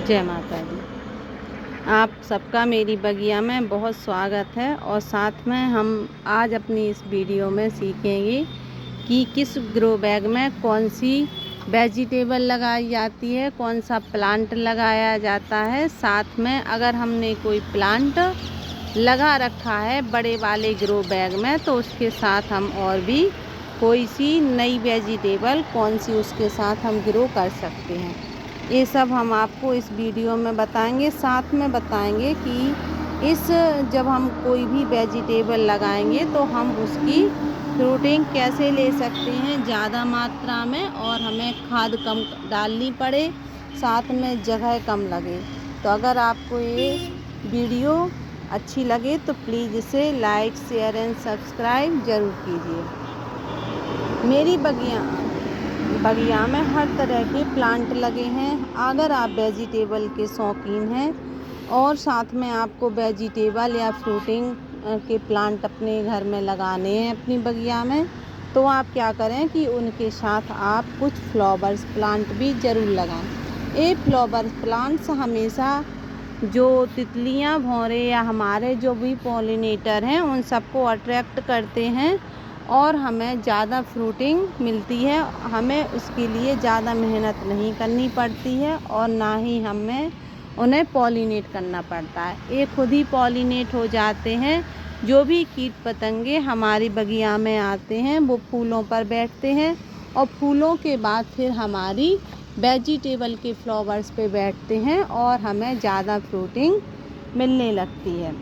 जय माता दी। आप सबका मेरी बगिया में बहुत स्वागत है और साथ में हम आज अपनी इस वीडियो में सीखेंगे कि किस ग्रो बैग में कौन सी वेजिटेबल लगाई जाती है, कौन सा प्लांट लगाया जाता है। साथ में अगर हमने कोई प्लांट लगा रखा है बड़े वाले ग्रो बैग में तो उसके साथ हम और भी कोई सी नई वेजिटेबल कौन सी उसके साथ हम ग्रो कर सकते हैं, ये सब हम आपको इस वीडियो में बताएंगे। साथ में बताएंगे कि जब हम कोई भी वेजिटेबल लगाएंगे तो हम उसकी फ्रूटिंग कैसे ले सकते हैं ज़्यादा मात्रा में और हमें खाद कम डालनी पड़े, साथ में जगह कम लगे। तो अगर आपको ये वीडियो अच्छी लगे तो प्लीज़ इसे लाइक, शेयर एंड सब्सक्राइब ज़रूर कीजिए। मेरी बगिया में हर तरह के प्लांट लगे हैं। अगर आप वेजिटेबल के शौकीन हैं और साथ में आपको वेजिटेबल या फ्रूटिंग के प्लांट अपने घर में लगाने हैं अपनी बगिया में, तो आप क्या करें कि उनके साथ आप कुछ फ्लावर्स प्लांट भी ज़रूर लगाएं। ये फ्लावर्स प्लांट्स हमेशा जो तितलियां, भौरे या हमारे जो भी पॉलिनेटर हैं उन सबको अट्रैक्ट करते हैं और हमें ज़्यादा फ्रूटिंग मिलती है। हमें उसके लिए ज़्यादा मेहनत नहीं करनी पड़ती है और ना ही हमें उन्हें पॉलिनेट करना पड़ता है, ये खुद ही पॉलिनेट हो जाते हैं। जो भी कीट पतंगे हमारी बगिया में आते हैं वो फूलों पर बैठते हैं और फूलों के बाद फिर हमारी वेजिटेबल के फ्लावर्स पे बैठते हैं और हमें ज़्यादा फ्रूटिंग मिलने लगती है।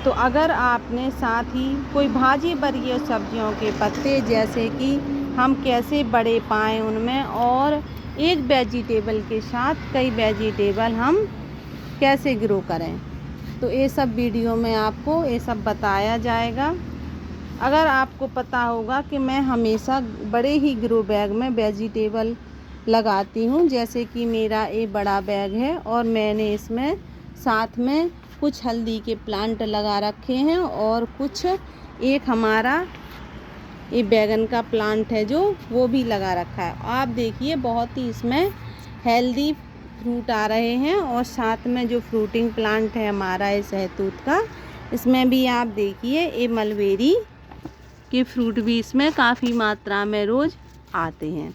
तो अगर आपने साथ ही कोई भाजी बरी सब्जियों के पत्ते जैसे कि हम कैसे बड़े पाएँ उनमें और एक वेजिटेबल के साथ कई वेजिटेबल हम कैसे ग्रो करें, तो ये सब वीडियो में आपको ये सब बताया जाएगा। अगर आपको पता होगा कि मैं हमेशा बड़े ही ग्रो बैग में वेजिटेबल लगाती हूँ, जैसे कि मेरा ये बड़ा बैग है और मैंने इसमें साथ में कुछ हल्दी के प्लांट लगा रखे हैं और कुछ एक हमारा ये बैगन का प्लांट है जो वो भी लगा रखा है। आप देखिए बहुत ही इसमें हेल्दी फ्रूट आ रहे हैं और साथ में जो फ्रूटिंग प्लांट है हमारा ये सहतूत का, इसमें भी आप देखिए ये मलबेरी के फ्रूट भी इसमें काफ़ी मात्रा में रोज़ आते हैं।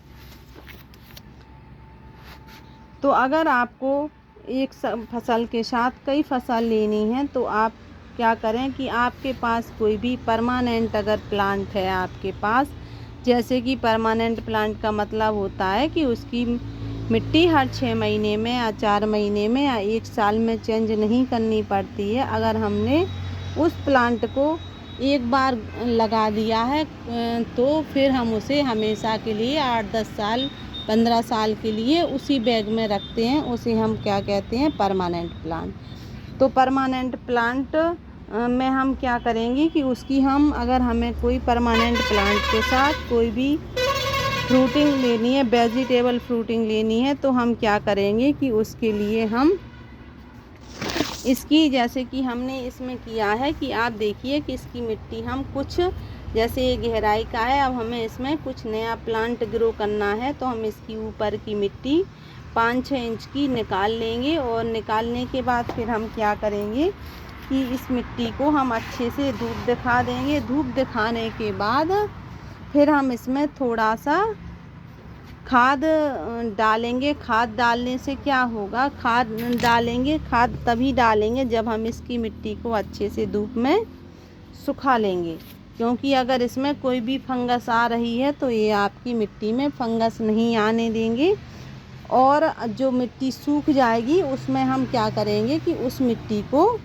तो अगर आपको एक फसल के साथ कई फसल लेनी है तो आप क्या करें कि आपके पास कोई भी परमानेंट अगर प्लांट है आपके पास, जैसे कि परमानेंट प्लांट का मतलब होता है कि उसकी मिट्टी हर 6 महीने में या 4 महीने में या 1 साल में चेंज नहीं करनी पड़ती है। अगर हमने उस प्लांट को एक बार लगा दिया है तो फिर हम उसे हमेशा के लिए 8-10 साल 15 साल के लिए उसी बैग में रखते हैं, उसे हम क्या कहते हैं, परमानेंट प्लांट। तो परमानेंट प्लांट में हम क्या करेंगे कि उसकी हम अगर हमें कोई परमानेंट प्लांट के साथ कोई भी फ्रूटिंग लेनी है, वेजिटेबल फ्रूटिंग लेनी है, तो हम क्या करेंगे कि उसके लिए हम इसकी जैसे कि हमने इसमें किया है कि आप देखिए कि इसकी मिट्टी हम कुछ जैसे ये गहराई का है, अब हमें इसमें कुछ नया प्लांट ग्रो करना है तो हम इसकी ऊपर की मिट्टी 5-6 इंच की निकाल लेंगे और निकालने के बाद फिर हम क्या करेंगे कि इस मिट्टी को हम अच्छे से धूप दिखा देंगे। धूप दिखाने के बाद फिर हम इसमें थोड़ा सा खाद डालेंगे। खाद डालने से क्या होगा, खाद डालेंगे, खाद तभी डालेंगे जब हम इसकी मिट्टी को अच्छे से धूप में सुखा लेंगे, क्योंकि अगर इसमें कोई भी फंगस आ रही है तो ये आपकी मिट्टी में फंगस नहीं आने देंगे। और जो मिट्टी सूख जाएगी उसमें हम क्या करेंगे कि उस मिट्टी को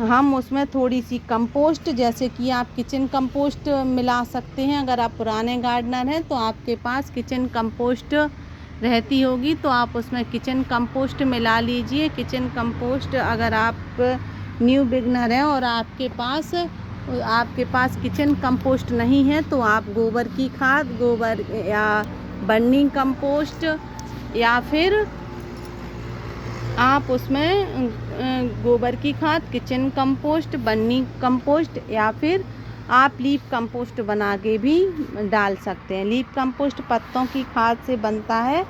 हम उसमें थोड़ी सी कंपोस्ट, जैसे कि आप किचन कंपोस्ट मिला सकते हैं। अगर आप पुराने गार्डनर हैं तो आपके पास किचन कंपोस्ट रहती होगी तो आप उसमें किचन कंपोस्ट मिला लीजिए। किचन कंपोस्ट अगर आप न्यू बिगनर हैं और आपके पास किचन कंपोस्ट नहीं है तो आप गोबर की खाद, गोबर या बर्नी कंपोस्ट या फिर आप उसमें गोबर की खाद, किचन कंपोस्ट, बर्नी कंपोस्ट या फिर आप लीफ कंपोस्ट बना के भी डाल सकते हैं। लीफ कंपोस्ट पत्तों की खाद से बनता है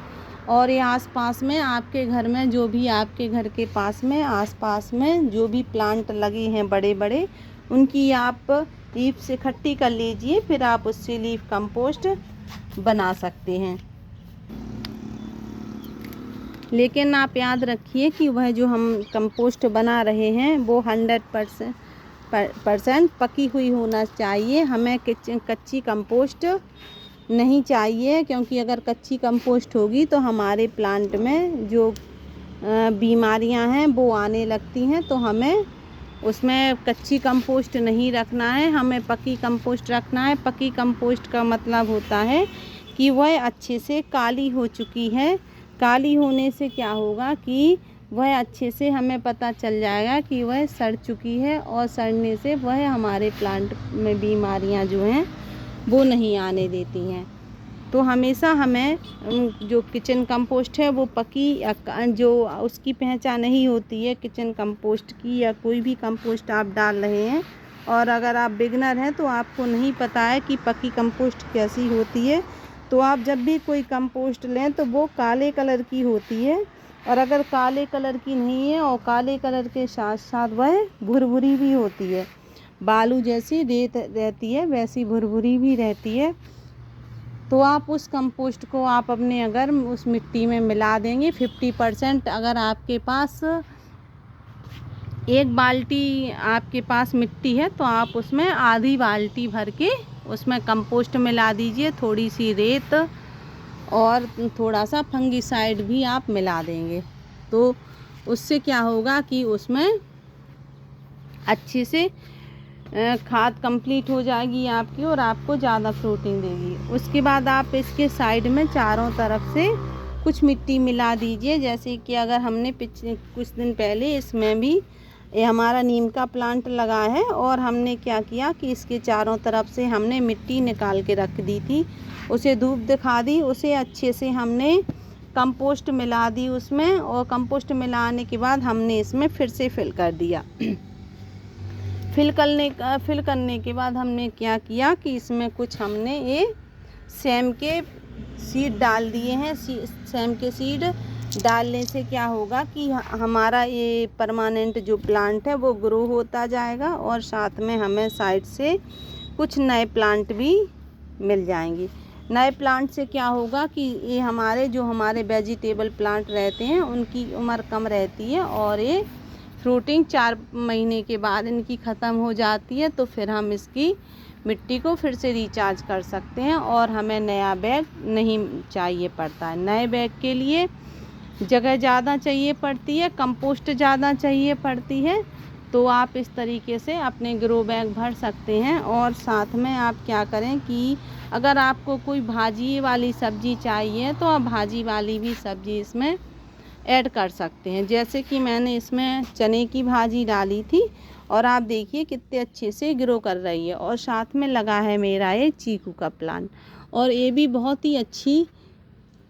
और ये आसपास में आपके घर में जो भी आपके घर के पास में आसपास में जो भी प्लांट लगे हैं बड़े बड़े, उनकी आप लीफ से इकट्ठी कर लीजिए, फिर आप उससे लीफ कंपोस्ट बना सकते हैं। लेकिन आप याद रखिए कि वह जो हम कंपोस्ट बना रहे हैं वो 100% पकी हुई होना चाहिए। हमें कच्ची कंपोस्ट नहीं चाहिए, क्योंकि अगर कच्ची कंपोस्ट होगी तो हमारे प्लांट में जो बीमारियां हैं वो आने लगती हैं। तो हमें उसमें कच्ची कंपोस्ट नहीं रखना है, हमें पकी कंपोस्ट रखना है। पकी कंपोस्ट का मतलब होता है कि वह अच्छे से काली हो चुकी है। काली होने से क्या होगा कि वह अच्छे से हमें पता चल जाएगा कि वह सड़ चुकी है, और सड़ने से वह हमारे प्लांट में बीमारियां जो हैं वो नहीं आने देती हैं। तो हमेशा हमें जो किचन कंपोस्ट है वो पकी या जो उसकी पहचान नहीं होती है किचन कंपोस्ट की, या कोई भी कंपोस्ट आप डाल रहे हैं और अगर आप बिगनर हैं तो आपको नहीं पता है कि पकी कंपोस्ट कैसी होती है, तो आप जब भी कोई कंपोस्ट लें तो वो काले कलर की होती है। और अगर काले कलर की नहीं है और काले कलर के साथ साथ वह भुरभुरी भी होती है, बालू जैसी रेत रहती है वैसी भुरभुरी भी रहती है, तो आप उस कंपोस्ट को आप अपने अगर उस मिट्टी में मिला देंगे 50%, अगर आपके पास 1 बाल्टी आपके पास मिट्टी है तो आप उसमें आधी बाल्टी भर के उसमें कंपोस्ट मिला दीजिए, थोड़ी सी रेत और थोड़ा सा फंगिसाइड भी आप मिला देंगे। तो उससे क्या होगा कि उसमें अच्छे से खाद कंप्लीट हो जाएगी आपकी और आपको ज़्यादा फ्रूटिंग देगी। उसके बाद आप इसके साइड में चारों तरफ से कुछ मिट्टी मिला दीजिए। जैसे कि अगर हमने पिछले कुछ दिन पहले इसमें भी ये हमारा नीम का प्लांट लगा है और हमने क्या किया कि इसके चारों तरफ से हमने मिट्टी निकाल के रख दी थी, उसे धूप दिखा दी, उसे अच्छे से हमने कंपोस्ट मिला दी उसमें, और कंपोस्ट मिलाने के बाद हमने इसमें फिर से फिल कर दिया। फिल करने के बाद हमने क्या किया कि इसमें कुछ हमने ये सेम के सीड डाल दिए हैं। सेम के सीड डालने से क्या होगा कि हमारा ये परमानेंट जो प्लांट है वो ग्रो होता जाएगा, और साथ में हमें साइड से कुछ नए प्लांट भी मिल जाएंगे। नए प्लांट से क्या होगा कि ये हमारे वेजिटेबल प्लांट रहते हैं उनकी उम्र कम रहती है, और ये फ्रूटिंग 4 महीने के बाद इनकी ख़त्म हो जाती है। तो फिर हम इसकी मिट्टी को फिर से रिचार्ज कर सकते हैं और हमें नया बैग नहीं चाहिए पड़ता है। नए बैग के लिए जगह ज़्यादा चाहिए पड़ती है, कंपोस्ट ज़्यादा चाहिए पड़ती है। तो आप इस तरीके से अपने ग्रो बैग भर सकते हैं। और साथ में आप क्या करें कि अगर आपको कोई भाजी वाली सब्ज़ी चाहिए तो आप भाजी वाली भी सब्ज़ी इसमें ऐड कर सकते हैं। जैसे कि मैंने इसमें चने की भाजी डाली थी और आप देखिए कितने अच्छे से ग्रो कर रही है। और साथ में लगा है मेरा ये चीकू का प्लांट, और ये भी बहुत ही अच्छी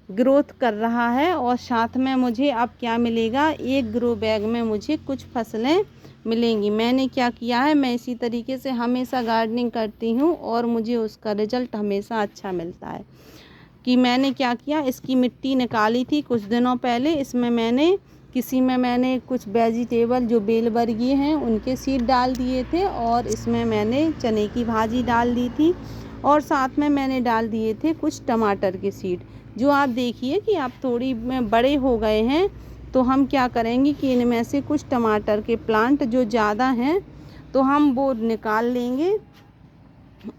ग्रोथ कर रहा है। और साथ में मुझे अब क्या मिलेगा, एक ग्रो बैग में मुझे कुछ फसलें मिलेंगी। मैंने क्या किया है, मैं इसी तरीके से हमेशा गार्डनिंग करती हूँ और मुझे उसका रिज़ल्ट हमेशा अच्छा मिलता है। कि मैंने क्या किया, इसकी मिट्टी निकाली थी कुछ दिनों पहले, इसमें मैंने कुछ वेजिटेबल जो बेल वर्गीय हैं उनके सीड डाल दिए थे, और इसमें मैंने चने की भाजी डाल दी थी, और साथ में मैंने डाल दिए थे कुछ टमाटर के सीड। जो आप देखिए कि आप थोड़ी में बड़े हो गए हैं, तो हम क्या करेंगे कि इनमें से कुछ टमाटर के प्लांट जो ज़्यादा हैं तो हम वो निकाल लेंगे,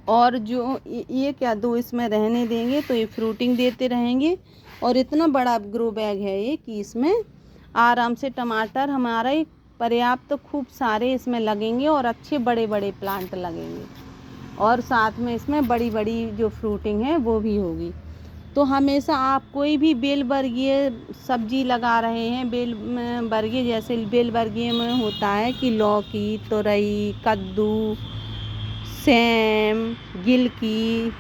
और जो ये क्या 2 इसमें रहने देंगे, तो ये फ्रूटिंग देते रहेंगे। और इतना बड़ा ग्रो बैग है ये कि इसमें आराम से टमाटर हमारे पर्याप्त खूब सारे इसमें लगेंगे और अच्छे बड़े बड़े प्लांट लगेंगे, और साथ में इसमें बड़ी बड़ी जो फ्रूटिंग है वो भी होगी। तो हमेशा आप कोई भी बेल वर्गीय सब्जी लगा रहे हैं, बेल वर्गीय जैसे बेल वर्गीय में होता है कि लौकी, तुरई, कद्दू, सेम, गिलकी,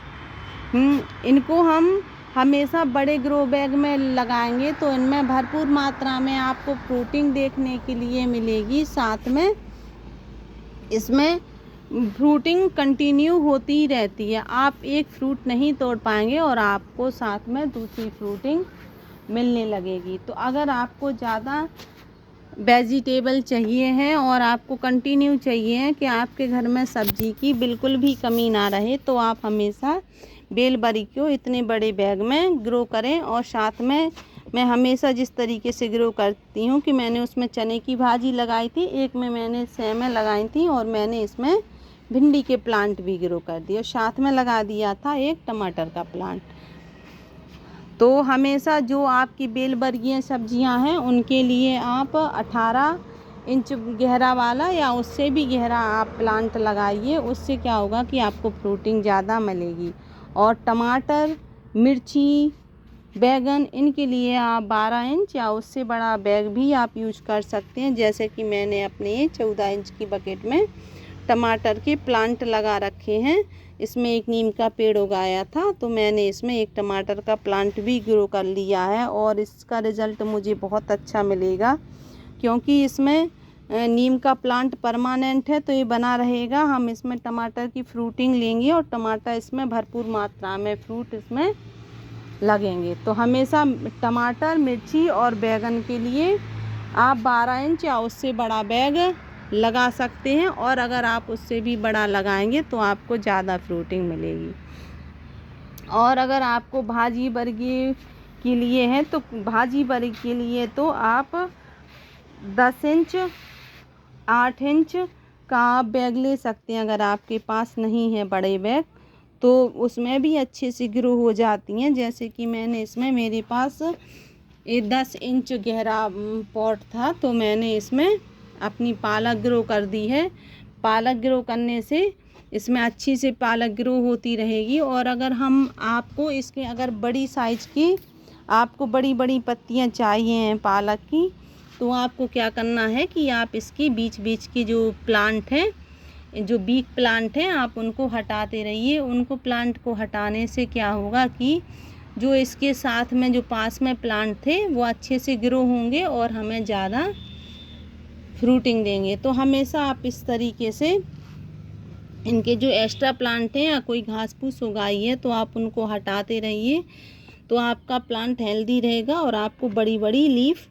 इनको हम हमेशा बड़े ग्रो बैग में लगाएंगे तो इनमें भरपूर मात्रा में आपको फ्रूटिंग देखने के लिए मिलेगी। साथ में इसमें फ्रूटिंग कंटिन्यू होती ही रहती है। आप एक फ्रूट नहीं तोड़ पाएंगे और आपको साथ में दूसरी फ्रूटिंग मिलने लगेगी। तो अगर आपको ज़्यादा वेजिटेबल चाहिए है और आपको कंटिन्यू चाहिए है कि आपके घर में सब्जी की बिल्कुल भी कमी ना रहे, तो आप हमेशा बेलबरी को इतने बड़े बैग में ग्रो करें। और साथ में मैं हमेशा जिस तरीके से ग्रो करती हूँ कि मैंने उसमें चने की भाजी लगाई थी, एक में मैंने सेमें लगाई थी और मैंने इसमें भिंडी के प्लांट भी ग्रो कर दिए और साथ में लगा दिया था एक टमाटर का प्लांट। तो हमेशा जो आपकी बेलवर्गीय सब्जियां हैं उनके लिए आप 18 इंच गहरा वाला या उससे भी गहरा आप प्लांट लगाइए। उससे क्या होगा कि आपको फ्रूटिंग ज़्यादा मिलेगी। और टमाटर, मिर्ची, बैगन, इनके लिए आप 12 इंच या उससे बड़ा बैग भी आप यूज कर सकते हैं। जैसे कि मैंने अपने 14 इंच की बकेट में टमाटर के प्लांट लगा रखे हैं। इसमें एक नीम का पेड़ उगाया था, तो मैंने इसमें एक टमाटर का प्लांट भी ग्रो कर लिया है और इसका रिज़ल्ट मुझे बहुत अच्छा मिलेगा, क्योंकि इसमें नीम का प्लांट परमानेंट है तो ये बना रहेगा। हम इसमें टमाटर की फ्रूटिंग लेंगे और टमाटर इसमें भरपूर मात्रा में फ्रूट इसमें लगेंगे। तो हमेशा टमाटर, मिर्ची और बैगन के लिए आप 12 इंच या उससे बड़ा बैग लगा सकते हैं। और अगर आप उससे भी बड़ा लगाएंगे तो आपको ज़्यादा फ्रूटिंग मिलेगी। और अगर आपको भाजी वर्गीय के लिए है तो भाजी वर्ग के लिए तो आप 10 इंच, 8 इंच का आप बैग ले सकते हैं। अगर आपके पास नहीं है बड़े बैग तो उसमें भी अच्छे से ग्रो हो जाती हैं। जैसे कि मैंने इसमें, मेरे पास ये 10 इंच गहरा पॉट था तो मैंने इसमें अपनी पालक ग्रो कर दी है। पालक ग्रो करने से इसमें अच्छी से पालक ग्रो होती रहेगी। और अगर हम आपको इसके अगर बड़ी साइज़ की आपको बड़ी बड़ी पत्तियां चाहिए हैं पालक की, तो आपको क्या करना है कि आप इसकी बीच बीच की जो प्लांट हैं, जो बीज प्लांट हैं, आप उनको हटाते रहिए। उनको प्लांट को हटाने से क्या होगा कि जो इसके साथ में जो पास में प्लांट थे वो अच्छे से ग्रो होंगे और हमें ज़्यादा फ्रूटिंग देंगे। तो हमेशा आप इस तरीके से इनके जो एक्स्ट्रा प्लांट हैं या कोई घास फूस उगाई है तो आप उनको हटाते रहिए, तो आपका प्लांट हेल्दी रहेगा और आपको बड़ी बड़ी लीफ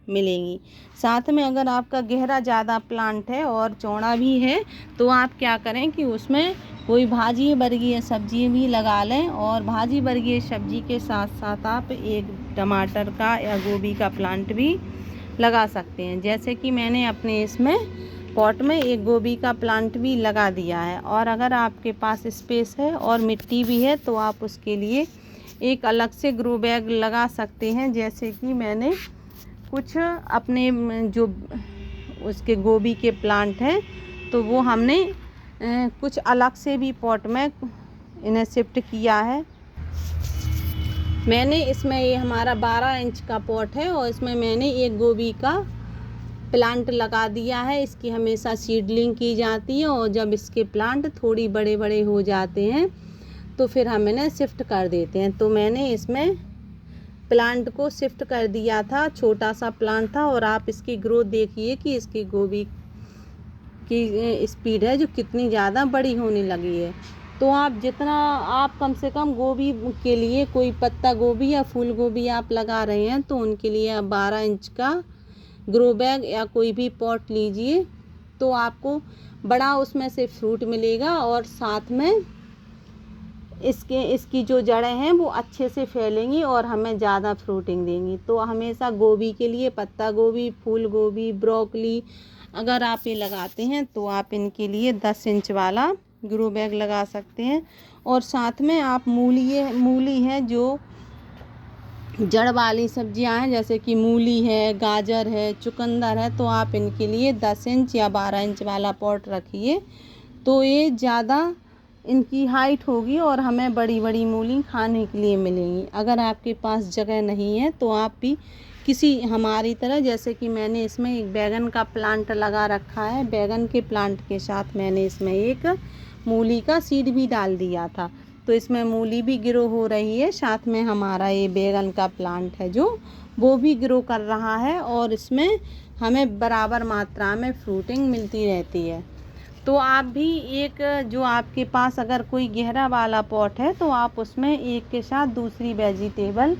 मिलेंगी। साथ में अगर आपका गहरा ज़्यादा प्लांट है और चौड़ा भी है तो आप क्या करें कि उसमें कोई भाजी वर्गीय सब्जी भी लगा लें। और भाजी वर्गीय सब्जी के साथ साथ आप एक टमाटर का या गोभी का प्लांट भी लगा सकते हैं। जैसे कि मैंने अपने इसमें पॉट में एक गोभी का प्लांट भी लगा दिया है। और अगर आपके पास स्पेस है और मिट्टी भी है तो आप उसके लिए एक अलग से ग्रो बैग लगा सकते हैं। जैसे कि मैंने कुछ अपने जो उसके गोभी के प्लांट हैं तो वो हमने कुछ अलग से भी पॉट में इन्हें शिफ्ट किया है। मैंने इसमें, ये हमारा 12 इंच का पॉट है और इसमें मैंने एक गोभी का प्लांट लगा दिया है। इसकी हमेशा सीडलिंग की जाती है और जब इसके प्लांट थोड़ी बड़े बड़े हो जाते हैं तो फिर हम इन्हें शिफ्ट कर देते हैं। तो मैंने इसमें प्लांट को शिफ्ट कर दिया था, छोटा सा प्लांट था। और आप इसकी ग्रोथ देखिए कि इसकी गोभी की स्पीड है जो कितनी ज़्यादा बड़ी होने लगी है। तो आप जितना आप कम से कम गोभी के लिए कोई पत्ता गोभी या फूल गोभी आप लगा रहे हैं तो उनके लिए आप 12 इंच का ग्रो बैग या कोई भी पॉट लीजिए, तो आपको बड़ा उसमें से फ्रूट मिलेगा और साथ में इसकी जो जड़ें हैं वो अच्छे से फैलेंगी और हमें ज़्यादा फ्रूटिंग देंगी। तो हमेशा गोभी के लिए पत्ता गोभी, फूल गोभी, ब्रोकली अगर आप ये लगाते हैं तो आप इनके लिए 10 इंच वाला ग्रो बैग लगा सकते हैं। और साथ में आप मूली है, जो जड़ वाली सब्जियां हैं जैसे कि मूली है, गाजर है, चुकंदर है, तो आप इनके लिए 10 इंच या 12 इंच वाला पॉट रखिए। तो ये ज़्यादा इनकी हाइट होगी और हमें बड़ी बड़ी मूली खाने के लिए मिलेंगी। अगर आपके पास जगह नहीं है तो आप भी किसी हमारी तरह, जैसे कि मैंने इसमें एक बैगन का प्लांट लगा रखा है, बैगन के प्लांट के साथ मैंने इसमें एक मूली का सीड भी डाल दिया था, तो इसमें मूली भी ग्रो हो रही है। साथ में हमारा ये बैगन का प्लांट है जो वो भी ग्रो कर रहा है और इसमें हमें बराबर मात्रा में फ्रूटिंग मिलती रहती है। तो आप भी एक जो आपके पास अगर कोई गहरा वाला पॉट है तो आप उसमें एक के साथ दूसरी वेजिटेबल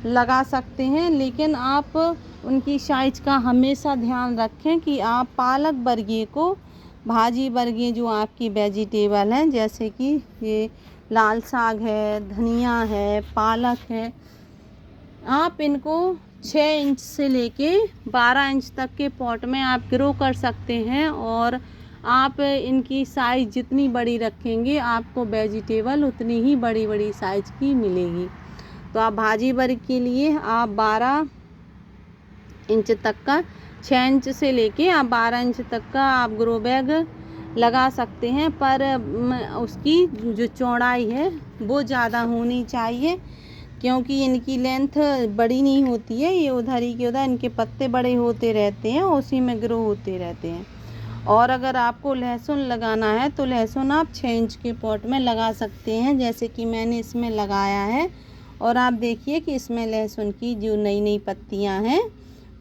लगा सकते हैं, लेकिन आप उनकी साइज का हमेशा ध्यान रखें कि आप पालक वर्गीय को, भाजी वर्गीय जो आपकी वेजिटेबल हैं जैसे कि ये लाल साग है, धनिया है, पालक है, आप इनको 6 इंच से लेके 12 इंच तक के पॉट में आप ग्रो कर सकते हैं। और आप इनकी साइज़ जितनी बड़ी रखेंगे आपको वेजिटेबल उतनी ही बड़ी बड़ी साइज़ की मिलेगी। तो आप भाजी वर्ग के लिए आप 12 इंच तक का, 6 इंच से लेके आप 12 इंच तक का आप ग्रो बैग लगा सकते हैं, पर उसकी जो चौड़ाई है वो ज़्यादा होनी चाहिए, क्योंकि इनकी लेंथ बड़ी नहीं होती है। ये उधर ही के उधर इनके पत्ते बड़े होते रहते हैं, उसी में ग्रो होते रहते हैं। और अगर आपको लहसुन लगाना है तो लहसुन आप 6 इंच के पॉट में लगा सकते हैं, जैसे कि मैंने इसमें लगाया है। और आप देखिए कि इसमें लहसुन की जो नई नई पत्तियां हैं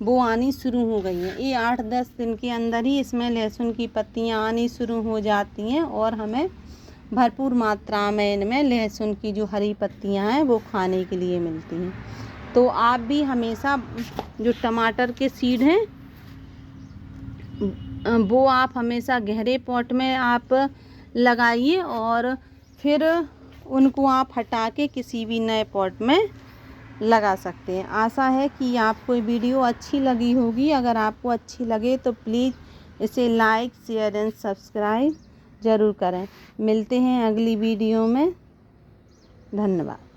वो आनी शुरू हो गई हैं। ये 8-10 दिन के अंदर ही इसमें लहसुन की पत्तियां आनी शुरू हो जाती हैं और हमें भरपूर मात्रा में इनमें लहसुन की जो हरी पत्तियां हैं वो खाने के लिए मिलती हैं। तो आप भी हमेशा जो टमाटर के सीड हैं वो आप हमेशा गहरे पॉट में आप लगाइए और फिर उनको आप हटा के किसी भी नए पॉट में लगा सकते हैं। आशा है कि आपको ये वीडियो अच्छी लगी होगी। अगर आपको अच्छी लगे तो प्लीज़ इसे लाइक, शेयर एंड सब्सक्राइब ज़रूर करें। मिलते हैं अगली वीडियो में। धन्यवाद।